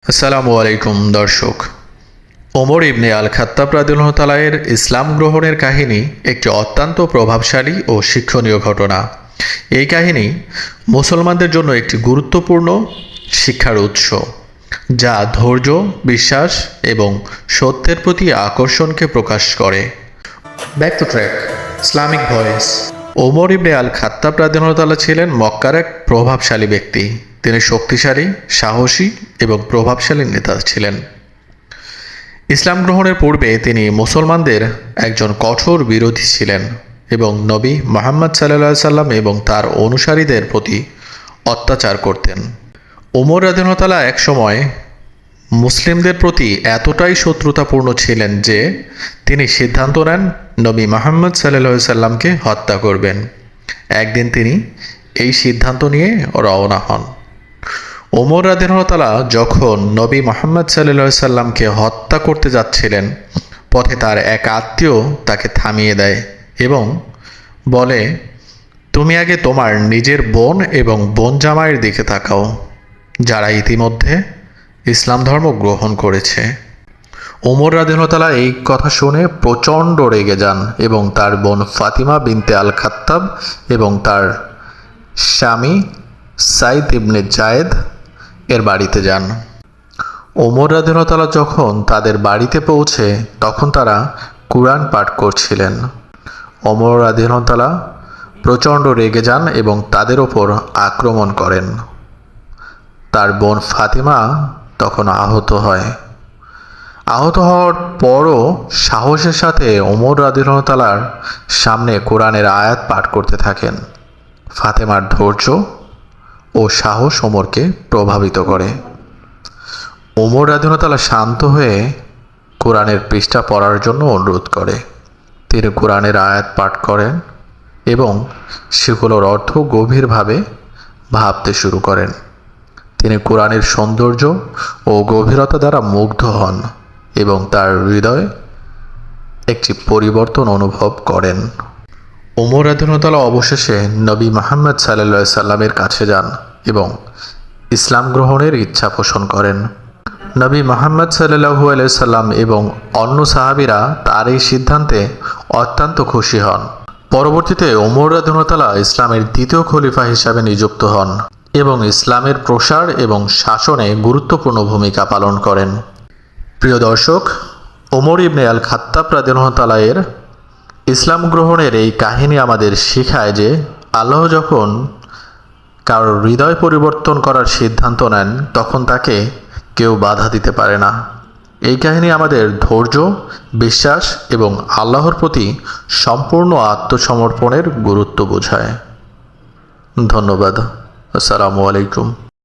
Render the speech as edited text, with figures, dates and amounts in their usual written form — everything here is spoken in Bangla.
আসসালামু আলাইকুম দর্শক। ওমর ইবনে আল খাত্তাব রাদিয়াল্লাহু তাআলা এর ইসলাম গ্রহণের কাহিনী একটি অত্যন্ত প্রভাবশালী ও শিক্ষণীয় ঘটনা। এই কাহিনী মুসলমানদের জন্য একটি গুরুত্বপূর্ণ শিক্ষার উৎস, যা ধৈর্য, বিশ্বাস এবং সত্যের প্রতি আকর্ষণকে প্রকাশ করে। Back to track, Islamic voice. Omar ibn al Khattab রাদিয়াল্লাহু তাআলা ছিলেন মক্কার এক প্রভাবশালী ব্যক্তি। তিনি শক্তিশালী, সাহসী এবং প্রভাবশালী নেতা ছিলেন। ইসলাম গ্রহণের পূর্বে তিনি মুসলমানদের একজন কঠোর বিরোধী ছিলেন এবং নবী মুহাম্মদ সাল্লাল্লাহু আলাইহি সাল্লাম এবং তার অনুসারীদের প্রতি অত্যাচার করতেন। ওমর রাদিয়াল্লাহু তাআলা একসময় মুসলিমদের প্রতি এতটাই শত্রুতাপূর্ণ ছিলেন যে তিনি সিদ্ধান্ত নেন নবী মুহাম্মদ সাল্লাল্লাহু আলাইহি সাল্লামকে হত্যা করবেন। একদিন তিনি এই সিদ্ধান্ত নিয়ে রওনা হন। ওমর রাদিয়াল্লাহু তাআলা যখন নবী মুহাম্মদ সাল্লাল্লাহু আলাইহি সাল্লামকে হত্যা করতে যাচ্ছিলেন, পথে তার এক আত্মীয় তাকে থামিয়ে দেয় এবং বলে, তুমি আগে তোমার নিজের বোন এবং বোন জামাইয়ের দিকে তাকাও, যারা ইতিমধ্যে ইসলাম ধর্ম গ্রহণ করেছে। ওমর রাদিয়াল্লাহু তাআলা এই কথা শুনে প্রচণ্ড রেগে যান এবং তার বোন ফাতিমা বিনতে আল খাত্তাব এবং তার স্বামী সাইদ ইবনে জায়েদ এর বাড়িতে যান। ওমর রাদিয়াল্লাহু তাআলা যখন তাদের বাড়িতে পৌঁছে তখন তারা কুরআন পাঠ করছিলেন। ওমর রাদিয়াল্লাহু তাআলা প্রচণ্ড রেগে যান এবং তাদের ওপর আক্রমণ করেন। তার বোন ফাতিমা তখন আহত হয়। আহত হওয়ার পরও সাহসের সাথে ওমর রাদিয়াল্লাহু তাআলার সামনে কোরআনের আয়াত পাঠ করতে থাকেন। ফাতেমার ধৈর্য ও সাহস ওমরকে প্রভাবিত করে। ওমর রাদিয়াল্লাহু তাআলা শান্ত হয়ে কোরআনের পৃষ্ঠা পড়ার জন্য অনুরোধ করে। তিনি কোরআনের আয়াত পাঠ করেন এবং সেগুলোর অর্থ গভীরভাবে ভাবতে শুরু করেন। তিনি কোরআনের সৌন্দর্য ও গভীরতা দ্বারা মুগ্ধ হন এবং তার হৃদয়ে একটি পরিবর্তন অনুভব করেন। ওমর রাদিয়াল্লাহু তাআলা অবশেষে নবী মুহাম্মদ সাল্লাল্লাহু আলাইহি সাল্লামের কাছে যান এবং ইসলাম গ্রহণের ইচ্ছা পোষণ করেন। নবী মুহাম্মদ সাল্লাল্লাহু আলাইহি সাল্লাম এবং অন্য সাহাবীরা তার এই সিদ্ধান্তে অত্যন্ত খুশি হন। পরবর্তীতে ওমর রাদিয়াল্লাহু তাআলা ইসলামের দ্বিতীয় খলিফা হিসাবে নিযুক্ত হন এবং ইসলামের প্রসার এবং শাসনে গুরুত্বপূর্ণ ভূমিকা পালন করেন। প্রিয় দর্শক, ওমর ইবনে আল খাত্তাব রাদিয়াল্লাহু তাআলা এর ইসলাম গ্রহণের এই কাহিনী আমাদের শেখায় যে আল্লাহ যখন কারোর হৃদয় পরিবর্তন করার সিদ্ধান্ত নেন তখন তাকে কেউ বাধা দিতে পারে না। এই কাহিনী আমাদের ধৈর্য, বিশ্বাস এবং আল্লাহর প্রতি সম্পূর্ণ আত্মসমর্পণের গুরুত্ব বোঝায়। ধন্যবাদ। আসসালামু আলাইকুম।